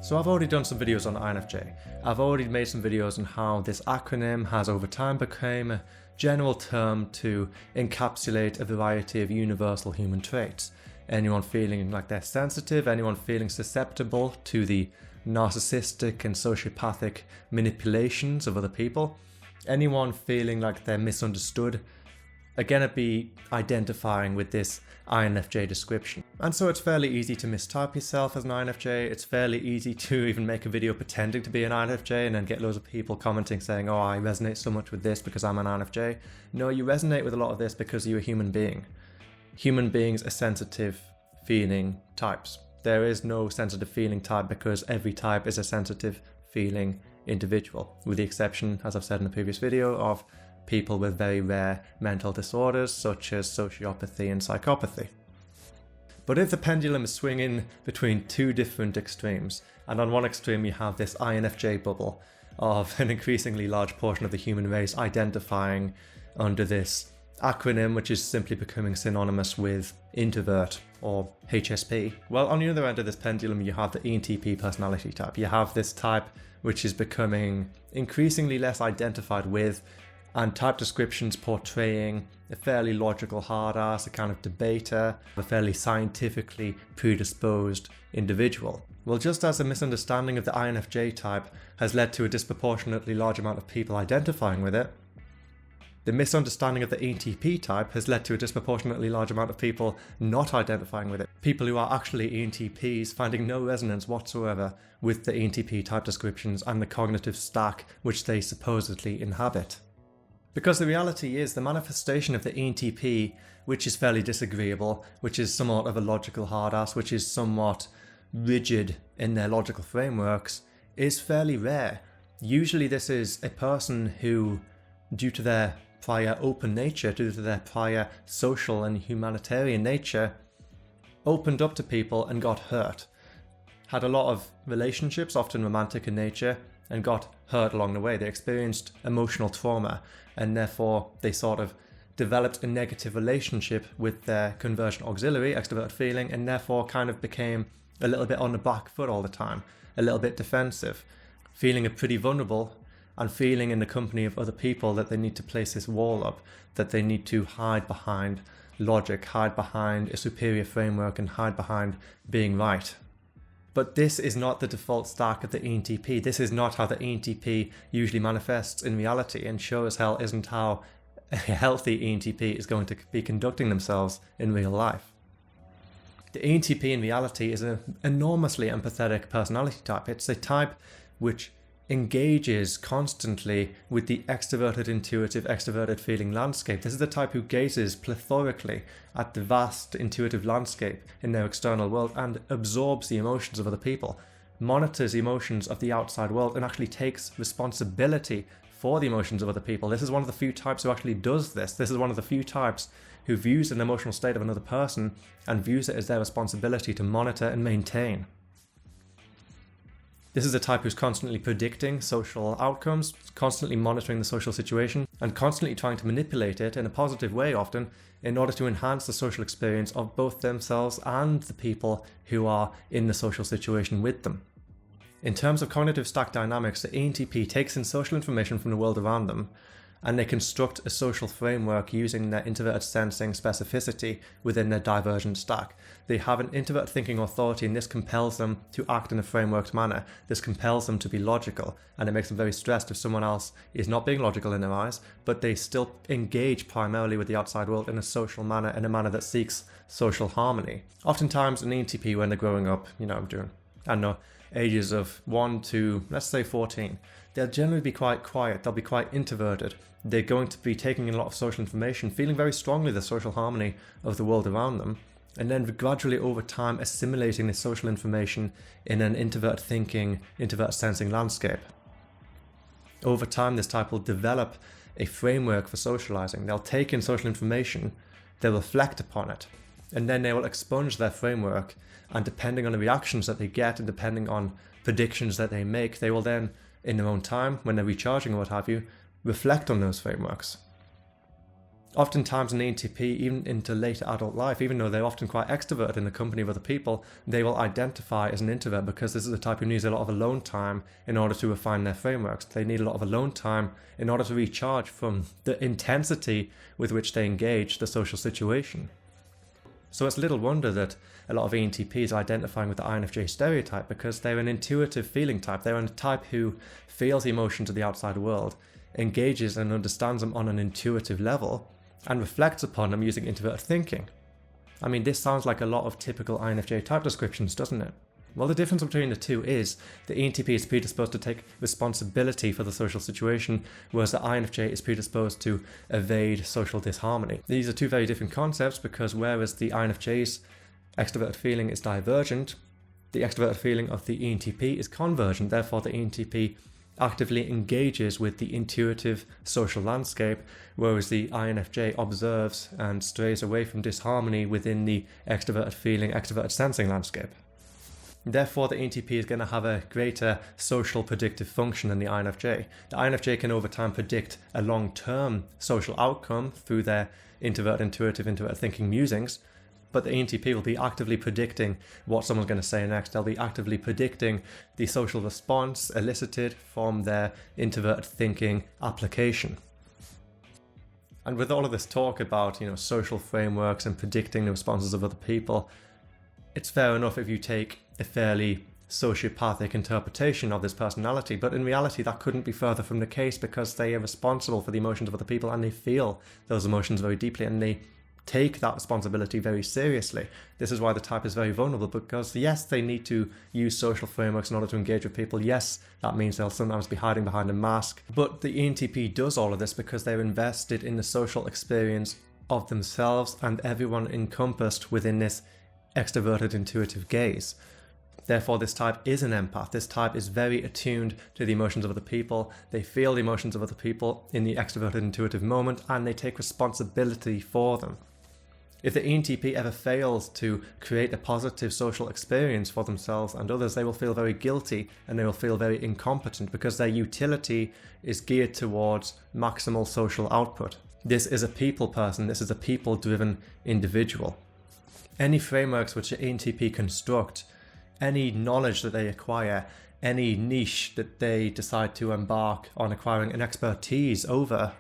So I've already done some videos on INFJ. I've already made some videos on how this acronym has over time become a general term to encapsulate a variety of universal human traits. Anyone feeling like they're sensitive, anyone feeling susceptible to the narcissistic and sociopathic manipulations of other people, anyone feeling like they're misunderstood, again it'd be identifying with this INFJ description. And so it's fairly easy to mistype yourself as an INFJ, it's fairly easy to even make a video pretending to be an INFJ and then get loads of people commenting saying, oh, I resonate so much with this because I'm an INFJ. No, you resonate with a lot of this because you're a human being. Human beings are sensitive feeling types. There is no sensitive feeling type because every type is a sensitive feeling individual, with the exception, as I've said in the previous video, of people with very rare mental disorders such as sociopathy and psychopathy. But if the pendulum is swinging between two different extremes, and on one extreme you have this INFJ bubble of an increasingly large portion of the human race identifying under this acronym which is simply becoming synonymous with introvert or HSP, well, on the other end of this pendulum you have the ENTP personality type. You have this type which is becoming increasingly less identified with, and type descriptions portraying a fairly logical hard ass, a kind of debater, a fairly scientifically predisposed individual. Well, just as a misunderstanding of the INFJ type has led to a disproportionately large amount of people identifying with it, the misunderstanding of the ENTP type has led to a disproportionately large amount of people not identifying with it. People who are actually ENTPs finding no resonance whatsoever with the ENTP type descriptions and the cognitive stack which they supposedly inhabit. Because the reality is the manifestation of the ENTP, which is fairly disagreeable, which is somewhat of a logical hard ass, which is somewhat rigid in their logical frameworks, is fairly rare. Usually this is a person who, due to their prior open nature, due to their prior social and humanitarian nature, opened up to people and got hurt. Had a lot of relationships, often romantic in nature, and got hurt along the way. They experienced emotional trauma, and therefore they sort of developed a negative relationship with their conversion auxiliary, extraverted feeling, and therefore kind of became a little bit on the back foot all the time, a little bit defensive, feeling pretty vulnerable and feeling in the company of other people that they need to place this wall up, that they need to hide behind logic, hide behind a superior framework, and hide behind being right. But this is not the default stack of the ENTP. This is not how the ENTP usually manifests in reality, and sure as hell isn't how a healthy ENTP is going to be conducting themselves in real life. The ENTP in reality is an enormously empathetic personality type. It's a type which engages constantly with the extroverted, intuitive, extroverted feeling landscape. This is the type who gazes plethorically at the vast intuitive landscape in their external world and absorbs the emotions of other people, monitors the emotions of the outside world, and actually takes responsibility for the emotions of other people. This is one of the few types who actually does this. This is one of the few types who views an emotional state of another person and views it as their responsibility to monitor and maintain. This is a type who's constantly predicting social outcomes, constantly monitoring the social situation, and constantly trying to manipulate it in a positive way often in order to enhance the social experience of both themselves and the people who are in the social situation with them. In terms of cognitive stack dynamics, the ENTP takes in social information from the world around them, and they construct a social framework using their introverted sensing specificity within their divergent stack. They have an introvert thinking authority, and this compels them to act in a frameworked manner. This compels them to be logical, and it makes them very stressed if someone else is not being logical in their eyes, but they still engage primarily with the outside world in a social manner, in a manner that seeks social harmony. Oftentimes an ENTP, when they're growing up, during, ages of 1 to, let's say, 14, they'll generally be quite quiet, they'll be quite introverted. They're going to be taking in a lot of social information, feeling very strongly the social harmony of the world around them, and then gradually over time assimilating this social information in an introvert thinking, introvert sensing landscape. Over time, this type will develop a framework for socializing. They'll take in social information, they'll reflect upon it, and then they will expunge their framework, and depending on the reactions that they get and depending on predictions that they make, they will then, in their own time, when they're recharging or what have you, reflect on those frameworks. Oftentimes an ENTP, even into later adult life, even though they're often quite extroverted in the company of other people, they will identify as an introvert because this is a type who needs a lot of alone time in order to refine their frameworks. They need a lot of alone time in order to recharge from the intensity with which they engage the social situation. So it's little wonder that a lot of ENTPs are identifying with the INFJ stereotype because they're an intuitive feeling type. They're a type who feels the emotions of the outside world, engages and understands them on an intuitive level, and reflects upon them using introverted thinking. I mean, this sounds like a lot of typical INFJ type descriptions, doesn't it? Well, the difference between the two is the ENTP is predisposed to take responsibility for the social situation, whereas the INFJ is predisposed to evade social disharmony. These are two very different concepts because whereas the INFJ's extroverted feeling is divergent, the extroverted feeling of the ENTP is convergent. Therefore, the ENTP actively engages with the intuitive social landscape, whereas the INFJ observes and strays away from disharmony within the extroverted feeling, extroverted sensing landscape. Therefore, the ENTP is going to have a greater social predictive function than the INFJ. The INFJ can over time predict a long-term social outcome through their introverted, intuitive thinking musings, but the ENTP will be actively predicting what someone's going to say next. They'll be actively predicting the social response elicited from their introverted thinking application. And with all of this talk about, social frameworks and predicting the responses of other people, it's fair enough if you take a fairly sociopathic interpretation of this personality, but in reality that couldn't be further from the case because they are responsible for the emotions of other people and they feel those emotions very deeply and they take that responsibility very seriously. This is why the type is very vulnerable because yes, they need to use social frameworks in order to engage with people. Yes, that means they'll sometimes be hiding behind a mask, but the ENTP does all of this because they're invested in the social experience of themselves and everyone encompassed within this extroverted intuitive gaze. Therefore, this type is an empath. This type is very attuned to the emotions of other people. They feel the emotions of other people in the extroverted intuitive moment and they take responsibility for them. If the ENTP ever fails to create a positive social experience for themselves and others, they will feel very guilty and they will feel very incompetent because their utility is geared towards maximal social output. This is a people person. This is a people-driven individual. Any frameworks which the ENTP construct, any knowledge that they acquire, any niche that they decide to embark on acquiring an expertise over,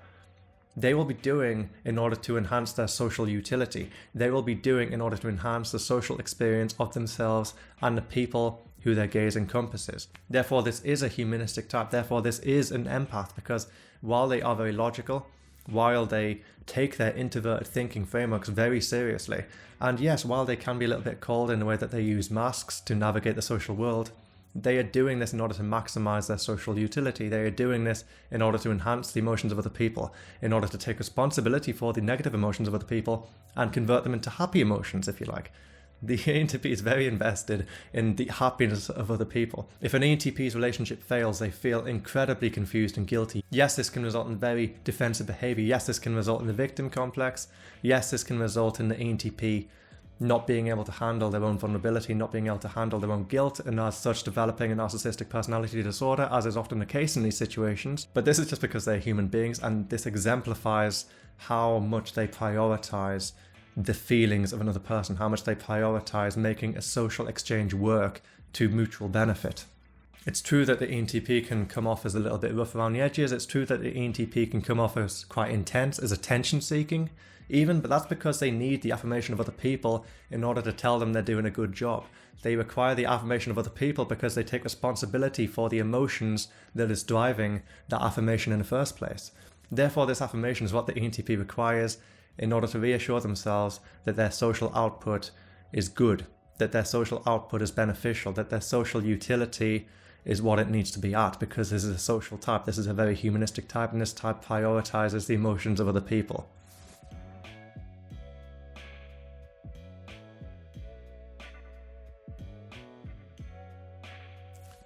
they will be doing in order to enhance their social utility. They will be doing in order to enhance the social experience of themselves and the people who their gaze encompasses. Therefore, this is a humanistic type. Therefore, this is an empath because while they are very logical, while they take their introverted thinking frameworks very seriously, and yes, while they can be a little bit cold in the way that they use masks to navigate the social world, they are doing this in order to maximize their social utility. They are doing this in order to enhance the emotions of other people, in order to take responsibility for the negative emotions of other people and convert them into happy emotions, if you like. The ENTP is very invested in the happiness of other people. If an ENTP's relationship fails, they feel incredibly confused and guilty. Yes, this can result in very defensive behavior. Yes, this can result in the victim complex. Yes, this can result in the ENTP not being able to handle their own vulnerability, not being able to handle their own guilt, and as such developing a narcissistic personality disorder, as is often the case in these situations. But this is just because they're human beings, and this exemplifies how much they prioritize the feelings of another person, how much they prioritize making a social exchange work to mutual benefit. It's true that the ENTP can come off as a little bit rough around the edges. It's true that the ENTP can come off as quite intense, as attention-seeking even, but that's because they need the affirmation of other people in order to tell them they're doing a good job. They require the affirmation of other people because they take responsibility for the emotions that is driving that affirmation in the first place. Therefore, this affirmation is what the ENTP requires in order to reassure themselves that their social output is good, that their social output is beneficial, that their social utility is what it needs to be at, because this is a social type, this is a very humanistic type, and this type prioritizes the emotions of other people.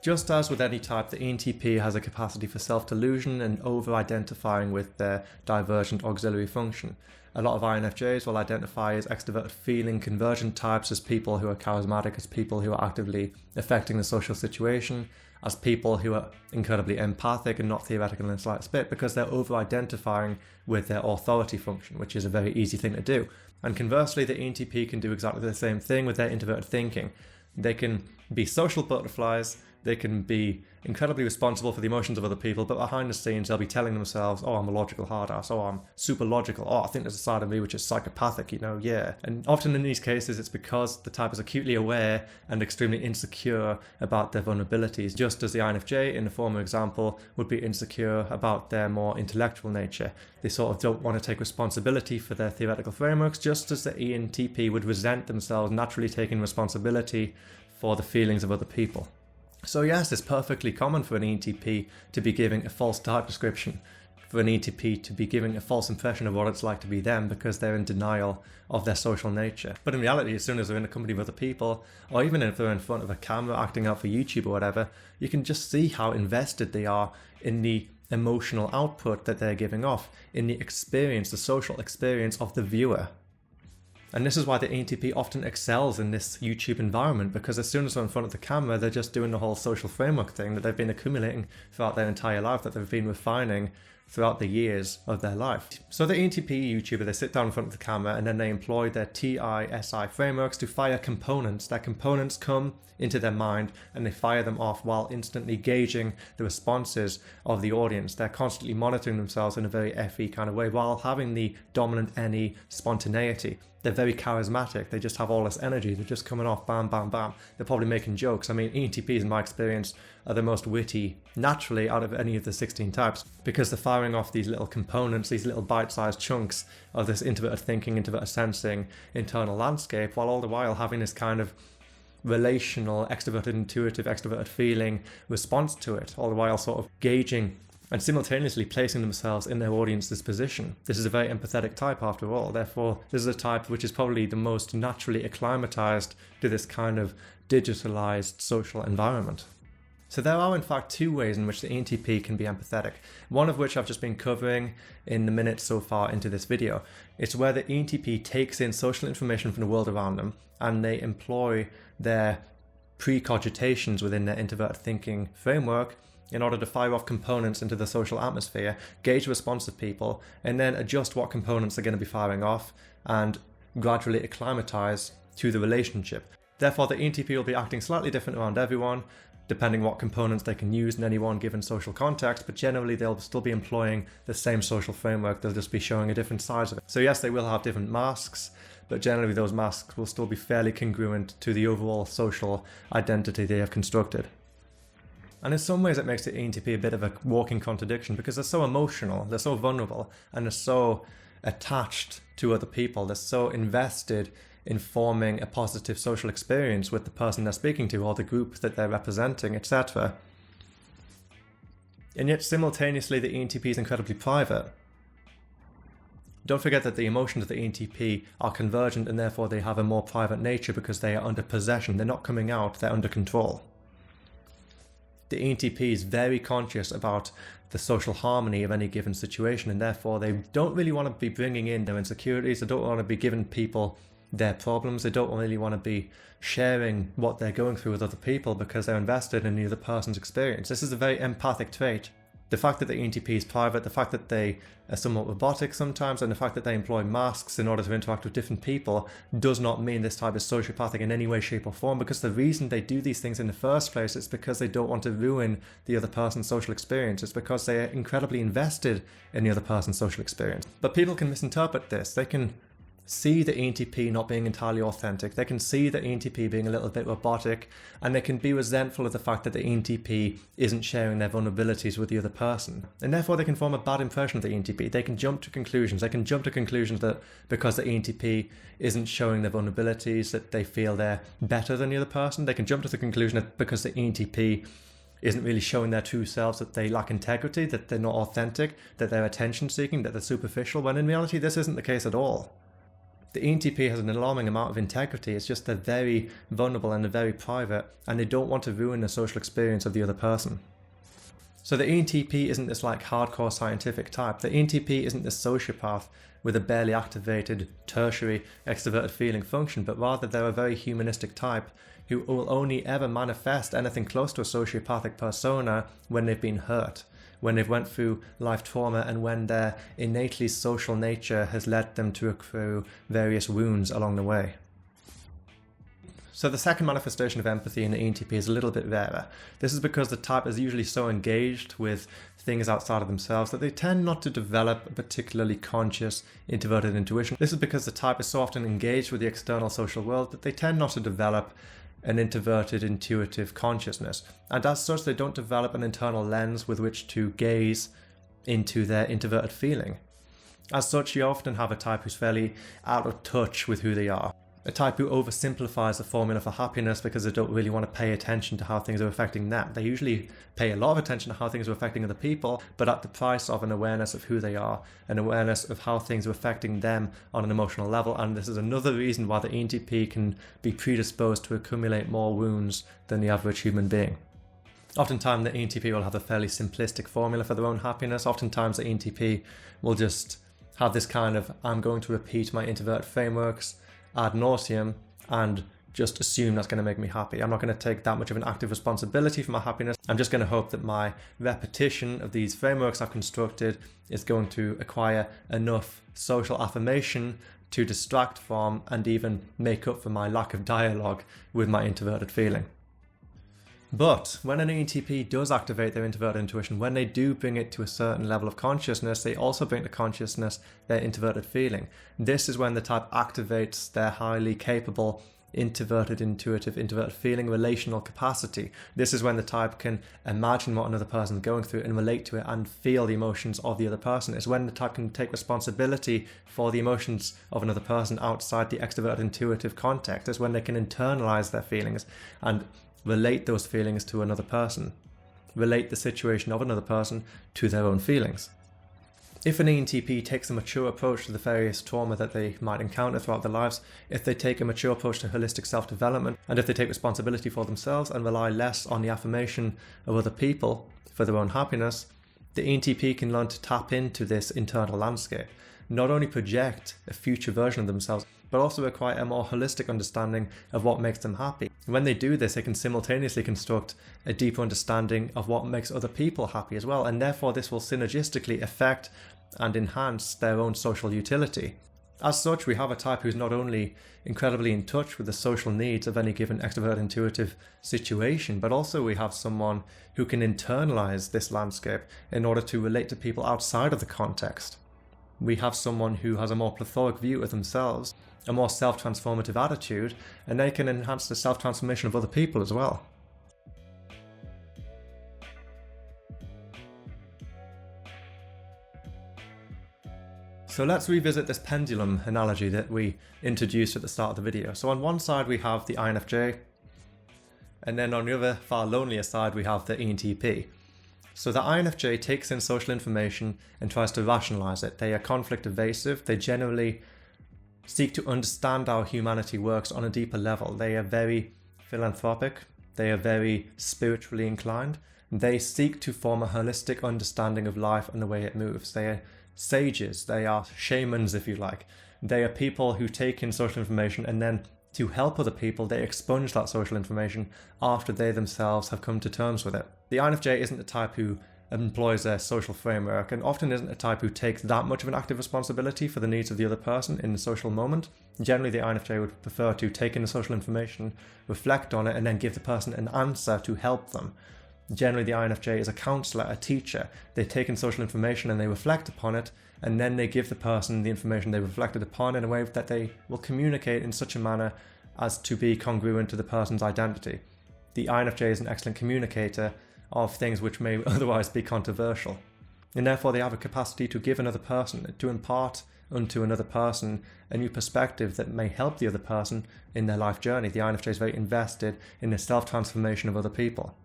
Just as with any type, the ENTP has a capacity for self-delusion and over-identifying with their divergent auxiliary function. A lot of INFJs will identify as extroverted feeling convergent types, as people who are charismatic, as people who are actively affecting the social situation, as people who are incredibly empathic and not theoretical in the slightest bit, because they're over-identifying with their authority function, which is a very easy thing to do. And conversely, the ENTP can do exactly the same thing with their introverted thinking. They can be social butterflies, they can be incredibly responsible for the emotions of other people, but behind the scenes they'll be telling themselves, oh, I'm a logical hard ass, oh, I'm super logical, oh, I think there's a side of me which is psychopathic, yeah. And often in these cases it's because the type is acutely aware and extremely insecure about their vulnerabilities, just as the INFJ in the former example would be insecure about their more intellectual nature. They sort of don't want to take responsibility for their theoretical frameworks, just as the ENTP would resent themselves naturally taking responsibility for the feelings of other people. So yes, it's perfectly common for an ENTP to be giving a false type description, for an ENTP to be giving a false impression of what it's like to be them because they're in denial of their social nature. But in reality, as soon as they're in a company of other people, or even if they're in front of a camera acting out for YouTube or whatever, you can just see how invested they are in the emotional output that they're giving off, in the experience, the social experience of the viewer. And this is why the ENTP often excels in this YouTube environment, because as soon as they're in front of the camera, they're just doing the whole social framework thing that they've been accumulating throughout their entire life, that they've been refining throughout the years of their life. So the ENTP YouTuber, they sit down in front of the camera and then they employ their TI-SI frameworks to fire components. Their components come into their mind and they fire them off while instantly gauging the responses of the audience. They're constantly monitoring themselves in a very FE kind of way while having the dominant NE spontaneity. They're very charismatic. They just have all this energy. They're just coming off, bam, bam, bam. They're probably making jokes. I mean, ENTPs, in my experience, are the most witty naturally out of any of the 16 types, because they're firing off these little components, these little bite-sized chunks of this introverted thinking, introverted sensing, internal landscape, while all the while having this kind of relational, extroverted, intuitive, extroverted feeling response to it, all the while sort of gauging and simultaneously placing themselves in their audience's position. This is a very empathetic type after all, therefore this is a type which is probably the most naturally acclimatized to this kind of digitalized social environment. So there are in fact two ways in which the ENTP can be empathetic, one of which I've just been covering in the minutes so far into this video. It's where the ENTP takes in social information from the world around them and they employ their precogitations within their introverted thinking framework in order to fire off components into the social atmosphere, gauge the response of people, and then adjust what components they're going to be firing off and gradually acclimatize to the relationship. Therefore, the ENTP will be acting slightly different around everyone, depending what components they can use in any one given social context, but generally they'll still be employing the same social framework, they'll just be showing a different side of it. So yes, they will have different masks, but generally those masks will still be fairly congruent to the overall social identity they have constructed. And in some ways it makes the ENTP a bit of a walking contradiction, because they're so emotional, they're so vulnerable, and they're so attached to other people, they're so invested in forming a positive social experience with the person they're speaking to or the group that they're representing, etc. And yet simultaneously the ENTP is incredibly private. Don't forget that the emotions of the ENTP are convergent and therefore they have a more private nature because they are under possession, they're not coming out, they're under control. The ENTP is very conscious about the social harmony of any given situation, and therefore they don't really want to be bringing in their insecurities, they don't want to be giving people their problems, they don't really want to be sharing what they're going through with other people because they're invested in the other person's experience. This is a very empathic trait. The fact that the ENTP is private, the fact that they are somewhat robotic sometimes, and the fact that they employ masks in order to interact with different people does not mean this type is sociopathic in any way, shape or form, because the reason they do these things in the first place is because they don't want to ruin the other person's social experience. It's because they are incredibly invested in the other person's social experience. But people can misinterpret this. They can see the ENTP not being entirely authentic, they can see the ENTP being a little bit robotic, and they can be resentful of the fact that the ENTP isn't sharing their vulnerabilities with the other person. And therefore they can form a bad impression of the ENTP. They can jump to conclusions. They can jump to conclusions that because the ENTP isn't showing their vulnerabilities, that they feel they're better than the other person. They can jump to the conclusion that because the ENTP isn't really showing their true selves, that they lack integrity, that they're not authentic, that they're attention seeking, that they're superficial, when in reality this isn't the case at all. The ENTP has an alarming amount of integrity, it's just they're very vulnerable and they're very private and they don't want to ruin the social experience of the other person. So the ENTP isn't this like hardcore scientific type. The ENTP isn't this sociopath with a barely activated tertiary extraverted feeling function, but rather they're a very humanistic type who will only ever manifest anything close to a sociopathic persona when they've been hurt, when they've went through life trauma, and when their innately social nature has led them to accrue various wounds along the way. So the second manifestation of empathy in the ENTP is a little bit rarer. This is because the type is usually so engaged with things outside of themselves that they tend not to develop a particularly conscious introverted intuition. This is because the type is so often engaged with the external social world that they tend not to develop an introverted intuitive consciousness. And as such, they don't develop an internal lens with which to gaze into their introverted feeling. As such, you often have a type who's fairly out of touch with who they are. A type who oversimplifies the formula for happiness because they don't really want to pay attention to how things are affecting them. They usually pay a lot of attention to how things are affecting other people, but at the price of an awareness of who they are, an awareness of how things are affecting them on an emotional level. And this is another reason why the ENTP can be predisposed to accumulate more wounds than the average human being. Oftentimes the ENTP will have a fairly simplistic formula for their own happiness. Oftentimes the ENTP will just have this kind of, I'm going to repeat my introvert frameworks ad nauseum and just assume that's going to make me happy. I'm not going to take that much of an active responsibility for my happiness. I'm just going to hope that my repetition of these frameworks I've constructed is going to acquire enough social affirmation to distract from and even make up for my lack of dialogue with my introverted feeling. But when an ENTP does activate their introverted intuition, when they do bring it to a certain level of consciousness, they also bring to consciousness their introverted feeling. This is when the type activates their highly capable introverted intuitive introverted feeling relational capacity. This is when the type can imagine what another person is going through and relate to it and feel the emotions of the other person. It's when the type can take responsibility for the emotions of another person outside the extroverted intuitive context. It's when they can internalize their feelings and relate those feelings to another person, relate the situation of another person to their own feelings. If an ENTP takes a mature approach to the various trauma that they might encounter throughout their lives, if they take a mature approach to holistic self-development, and if they take responsibility for themselves and rely less on the affirmation of other people for their own happiness, the ENTP can learn to tap into this internal landscape, not only project a future version of themselves, but also acquire a more holistic understanding of what makes them happy. When they do this, they can simultaneously construct a deeper understanding of what makes other people happy as well, and therefore this will synergistically affect and enhance their own social utility. As such, we have a type who's not only incredibly in touch with the social needs of any given extrovert intuitive situation, but also we have someone who can internalize this landscape in order to relate to people outside of the context. We have someone who has a more plethoric view of themselves, a more self-transformative attitude, and they can enhance the self-transformation of other people as well. So let's revisit this pendulum analogy that we introduced at the start of the video. So on one side we have the INFJ, and then on the other, far lonelier side, we have the ENTP. So the INFJ takes in social information and tries to rationalize it. They are conflict evasive. They generally seek to understand how humanity works on a deeper level. They are very philanthropic. They are very spiritually inclined. They seek to form a holistic understanding of life and the way it moves. They are sages. They are shamans, if you like. They are people who take in social information and then, to help other people, they expunge that social information after they themselves have come to terms with it. The INFJ isn't the type who employs a social framework and often isn't a type who takes that much of an active responsibility for the needs of the other person in the social moment. Generally, the INFJ would prefer to take in the social information, reflect on it, and then give the person an answer to help them. Generally, the INFJ is a counselor, a teacher. They take in social information and they reflect upon it, and then they give the person the information they reflected upon in a way that they will communicate in such a manner as to be congruent to the person's identity. The INFJ is an excellent communicator of things which may otherwise be controversial. And therefore they have a capacity to give another person, to impart unto another person a new perspective that may help the other person in their life journey. The INFJ is very invested in the self-transformation of other people.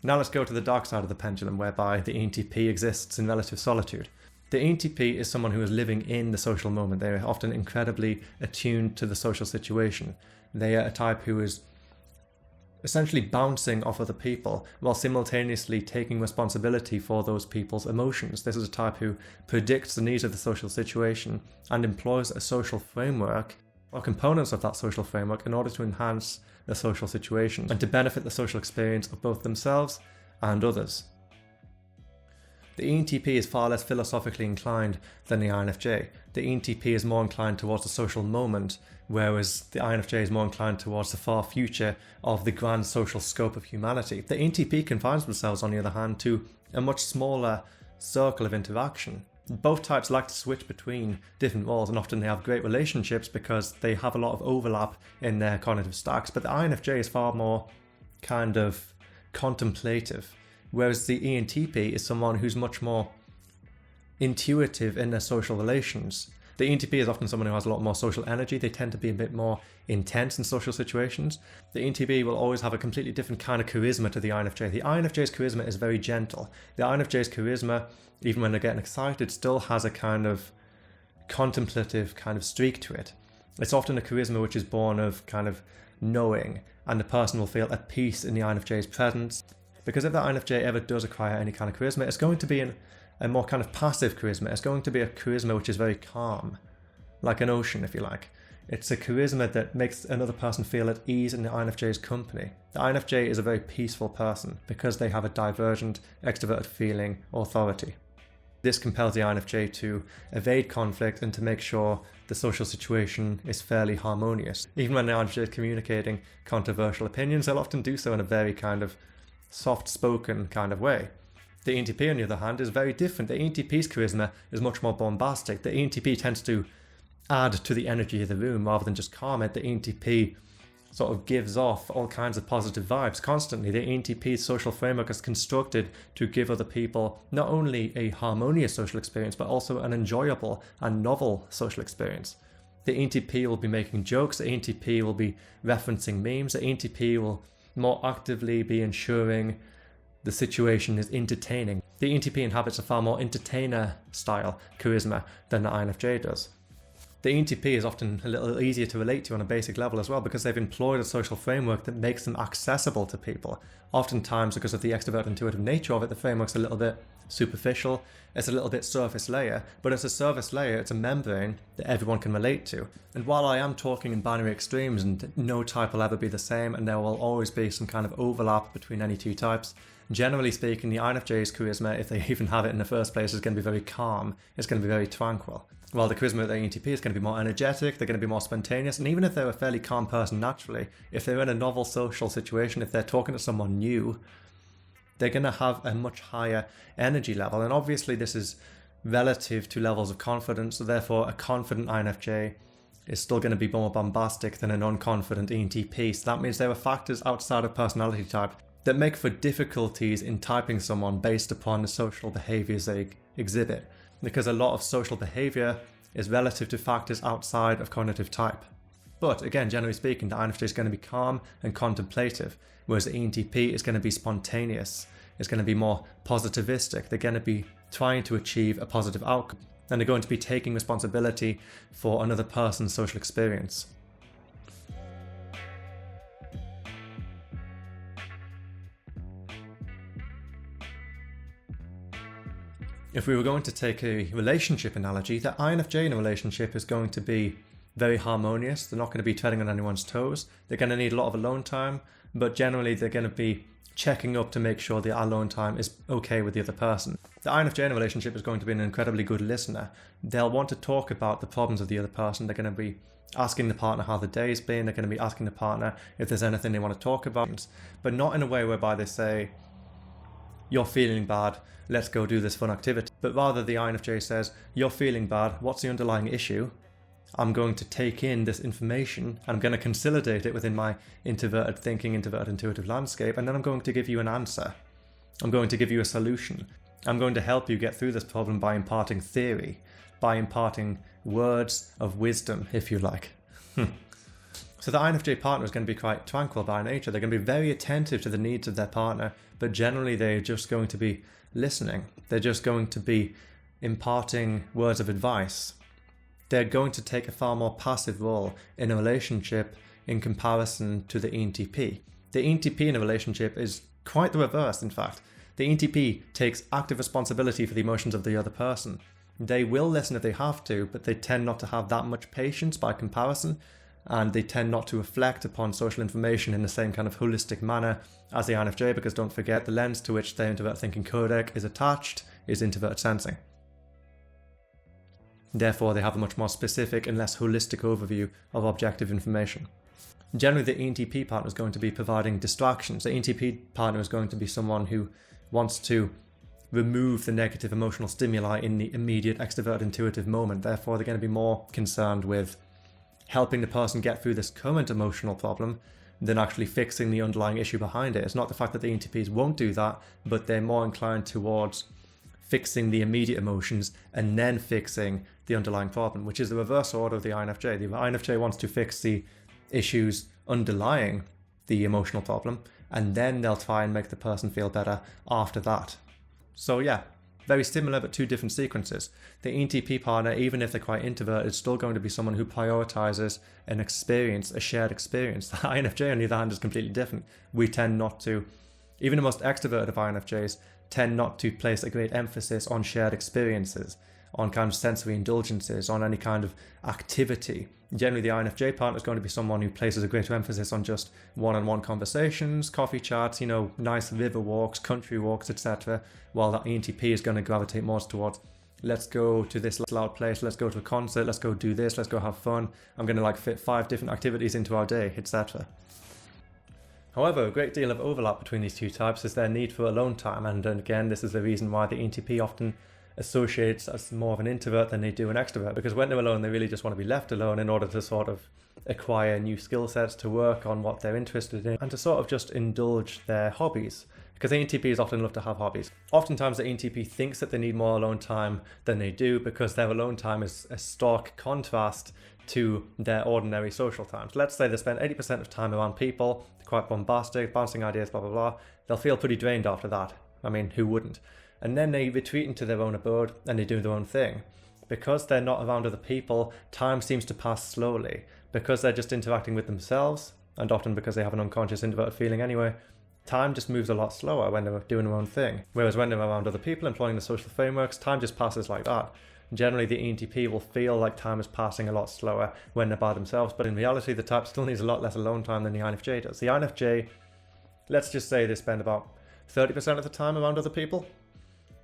Now let's go to the dark side of the pendulum, whereby the ENTP exists in relative solitude. The ENTP is someone who is living in the social moment. They are often incredibly attuned to the social situation. They are a type who is essentially bouncing off other people while simultaneously taking responsibility for those people's emotions. This is a type who predicts the needs of the social situation and employs a social framework or components of that social framework in order to enhance the social situation and to benefit the social experience of both themselves and others. The ENTP is far less philosophically inclined than the INFJ. The ENTP is more inclined towards the social moment, whereas the INFJ is more inclined towards the far future of the grand social scope of humanity. The ENTP confines themselves, on the other hand, to a much smaller circle of interaction. Both types like to switch between different roles, and often they have great relationships because they have a lot of overlap in their cognitive stacks, but the INFJ is far more kind of contemplative, whereas the ENTP is someone who's much more intuitive in their social relations. The ENTP is often someone who has a lot more social energy. They tend to be a bit more intense in social situations. The ENTP will always have a completely different kind of charisma to the INFJ. The INFJ's charisma is very gentle. The INFJ's charisma, even when they're getting excited, still has a kind of contemplative kind of streak to it. It's often a charisma which is born of kind of knowing, and the person will feel at peace in the INFJ's presence. Because if the INFJ ever does acquire any kind of charisma, it's going to be a more kind of passive charisma. It's going to be a charisma which is very calm, like an ocean, if you like. It's a charisma that makes another person feel at ease in the INFJ's company. The INFJ is a very peaceful person because they have a divergent, extraverted feeling authority. This compels the INFJ to evade conflict and to make sure the social situation is fairly harmonious. Even when the INFJ is communicating controversial opinions, they'll often do so in a very kind of soft-spoken kind of way. The ENTP, on the other hand, is very different. The ENTP's charisma is much more bombastic. The ENTP tends to add to the energy of the room rather than just calm it. The ENTP sort of gives off all kinds of positive vibes constantly. The ENTP's social framework is constructed to give other people not only a harmonious social experience, but also an enjoyable and novel social experience. The ENTP will be making jokes. The ENTP will be referencing memes. The ENTP will more actively be ensuring the situation is entertaining. The ENTP inhabits a far more entertainer-style charisma than the INFJ does. The ENTP is often a little easier to relate to on a basic level as well because they've employed a social framework that makes them accessible to people. Oftentimes, because of the extrovert intuitive nature of it, the framework's a little bit superficial, it's a little bit surface layer, but it's a surface layer, it's a membrane that everyone can relate to. And while I am talking in binary extremes and no type will ever be the same and there will always be some kind of overlap between any two types, generally speaking, the INFJ's charisma, if they even have it in the first place, is going to be very calm, it's going to be very tranquil. While the charisma of the ENTP is going to be more energetic, they're going to be more spontaneous, and even if they're a fairly calm person naturally, if they're in a novel social situation, if they're talking to someone new, they're going to have a much higher energy level. And obviously this is relative to levels of confidence, so therefore a confident INFJ is still going to be more bombastic than a non-confident ENTP. So that means there are factors outside of personality type that make for difficulties in typing someone based upon the social behaviors they exhibit, because a lot of social behavior is relative to factors outside of cognitive type. But again, generally speaking, the INFJ is going to be calm and contemplative, whereas the ENTP is going to be spontaneous. It's going to be more positivistic. They're going to be trying to achieve a positive outcome, and they're going to be taking responsibility for another person's social experience. If we were going to take a relationship analogy, the INFJ in a relationship is going to be very harmonious. They're not going to be treading on anyone's toes. They're going to need a lot of alone time, but generally they're going to be checking up to make sure the alone time is okay with the other person. The INFJ in a relationship is going to be an incredibly good listener. They'll want to talk about the problems of the other person. They're going to be asking the partner how the day's been. They're going to be asking the partner if there's anything they want to talk about, but not in a way whereby they say, "You're feeling bad, let's go do this fun activity." But rather the INFJ says, "You're feeling bad, what's the underlying issue? I'm going to take in this information, I'm going to consolidate it within my introverted thinking, introverted intuitive landscape, and then I'm going to give you an answer. I'm going to give you a solution. I'm going to help you get through this problem by imparting theory, by imparting words of wisdom, if you like." So the INFJ partner is going to be quite tranquil by nature. They're going to be very attentive to the needs of their partner, but generally they're just going to be listening. They're just going to be imparting words of advice. They're going to take a far more passive role in a relationship in comparison to the ENTP. The ENTP in a relationship is quite the reverse, in fact. The ENTP takes active responsibility for the emotions of the other person. They will listen if they have to, but they tend not to have that much patience by comparison, and they tend not to reflect upon social information in the same kind of holistic manner as the INFJ, because don't forget, the lens to which their introvert thinking codec is attached is introverted sensing. Therefore, they have a much more specific and less holistic overview of objective information. Generally, the ENTP partner is going to be providing distractions. The ENTP partner is going to be someone who wants to remove the negative emotional stimuli in the immediate extroverted intuitive moment. Therefore, they're going to be more concerned with helping the person get through this current emotional problem than actually fixing the underlying issue behind it. It's not the fact that the ENTPs won't do that, but they're more inclined towards fixing the immediate emotions and then fixing the underlying problem, which is the reverse order of the INFJ. The INFJ wants to fix the issues underlying the emotional problem, and then they'll try and make the person feel better after that. So yeah, very similar but two different sequences. The ENTP partner, even if they're quite introverted, is still going to be someone who prioritizes an experience, a shared experience. The INFJ, on the other hand, is completely different. We tend not to, even the most extroverted of INFJs, tend not to place a great emphasis on shared experiences, on kind of sensory indulgences, on any kind of activity. Generally, the INFJ partner is going to be someone who places a greater emphasis on just one-on-one conversations, coffee chats, nice river walks, country walks, etc. While that ENTP is going to gravitate more towards, let's go to this loud place, let's go to a concert, let's go do this, let's go have fun. I'm going to fit 5 different activities into our day, etc. However, a great deal of overlap between these two types is their need for alone time, and again, this is the reason why the ENTP often associates as more of an introvert than they do an extrovert, because when they're alone, they really just want to be left alone in order to sort of acquire new skill sets, to work on what they're interested in, and to sort of just indulge their hobbies. Because ENTPs often love to have hobbies. Oftentimes the ENTP thinks that they need more alone time than they do, because their alone time is a stark contrast to their ordinary social times. Let's say they spend 80% of time around people, they're quite bombastic, bouncing ideas, blah, blah, blah. They'll feel pretty drained after that. I mean, who wouldn't? And then they retreat into their own abode and they do their own thing. Because they're not around other people, time seems to pass slowly. Because they're just interacting with themselves, and often because they have an unconscious introverted feeling anyway, time just moves a lot slower when they're doing their own thing. Whereas when they're around other people, employing the social frameworks, time just passes like that. Generally, the ENTP will feel like time is passing a lot slower when they're by themselves, but in reality, the type still needs a lot less alone time than the INFJ does. The INFJ, let's just say they spend about 30% of the time around other people.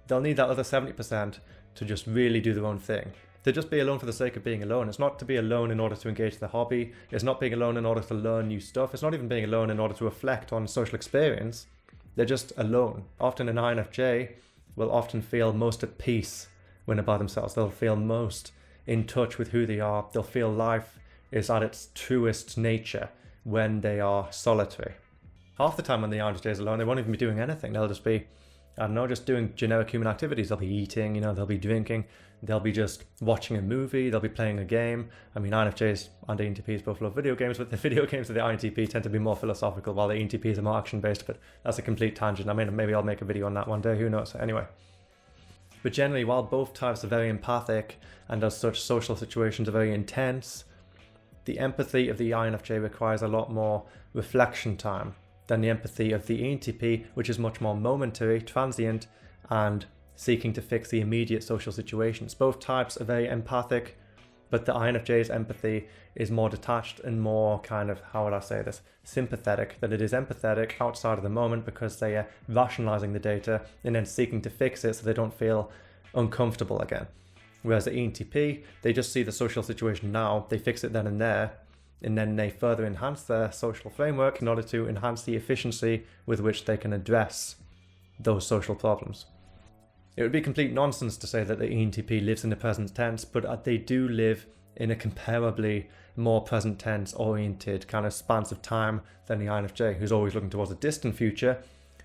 They'll need that other 70% to just really do their own thing. To just be alone for the sake of being alone. It's not to be alone in order to engage their hobby. It's not being alone in order to learn new stuff. It's not even being alone in order to reflect on social experience. They're just alone. Often an INFJ will often feel most at peace when they're by themselves. They'll feel most in touch with who they are. They'll feel life is at its truest nature when they are solitary. Half the time when the INFJ is alone, they won't even be doing anything. They'll just be, I don't know, just doing generic human activities. They'll be eating, they'll be drinking, they'll be just watching a movie, they'll be playing a game. I mean, INFJs and ENTPs both love video games, but the video games of the INTP tend to be more philosophical, while the ENTPs are more action-based, but that's a complete tangent. I mean, maybe I'll make a video on that one day, who knows? Anyway. But generally, while both types are very empathic, and as such, social situations are very intense, the empathy of the INFJ requires a lot more reflection time than the empathy of the ENTP, which is much more momentary, transient, and seeking to fix the immediate social situations. Both types are very empathic, but the INFJ's empathy is more detached and more kind of, how would I say this, sympathetic, than it is empathetic outside of the moment, because they are rationalizing the data and then seeking to fix it so they don't feel uncomfortable again. Whereas the ENTP, they just see the social situation now, they fix it then and there, and then they further enhance their social framework in order to enhance the efficiency with which they can address those social problems. It would be complete nonsense to say that the ENTP lives in the present tense, but they do live in a comparably more present tense oriented kind of spans of time than the INFJ, who's always looking towards a distant future.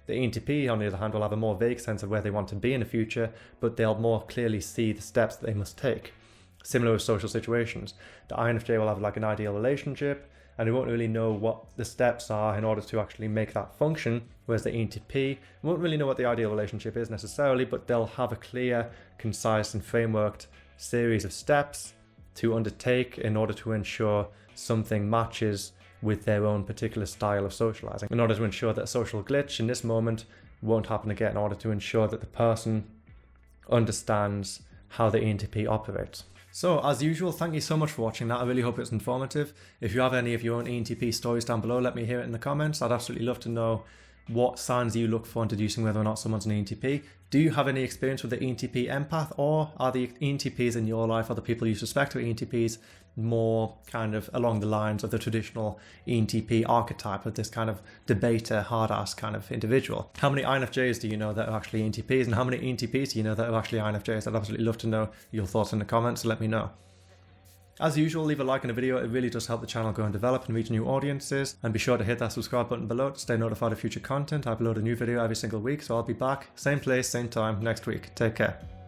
The ENTP, on the other hand, will have a more vague sense of where they want to be in the future, but they'll more clearly see the steps that they must take. Similar with social situations. The INFJ will have like an ideal relationship, and they won't really know what the steps are in order to actually make that function, whereas the ENTP won't really know what the ideal relationship is necessarily, but they'll have a clear, concise and frameworked series of steps to undertake in order to ensure something matches with their own particular style of socializing in order to ensure that a social glitch in this moment won't happen again, in order to ensure that the person understands how the ENTP operates. So as usual, thank you so much for watching that. I really hope it's informative. If you have any of your own ENTP stories down below, let me hear it in the comments. I'd absolutely love to know what signs you look for in deducing whether or not someone's an ENTP. Do you have any experience with the ENTP empath, or are the ENTPs in your life, or the people you suspect are ENTPs, more kind of along the lines of the traditional ENTP archetype of this kind of debater, hard-ass kind of individual? How many INFJs do you know that are actually ENTPs, and how many ENTPs do you know that are actually INFJs? I'd absolutely love to know your thoughts in the comments, so let me know. As usual, leave a like on the video. It really does help the channel grow and develop and reach new audiences. And be sure to hit that subscribe button below to stay notified of future content. I upload a new video every single week, so I'll be back, same place, same time, next week. Take care.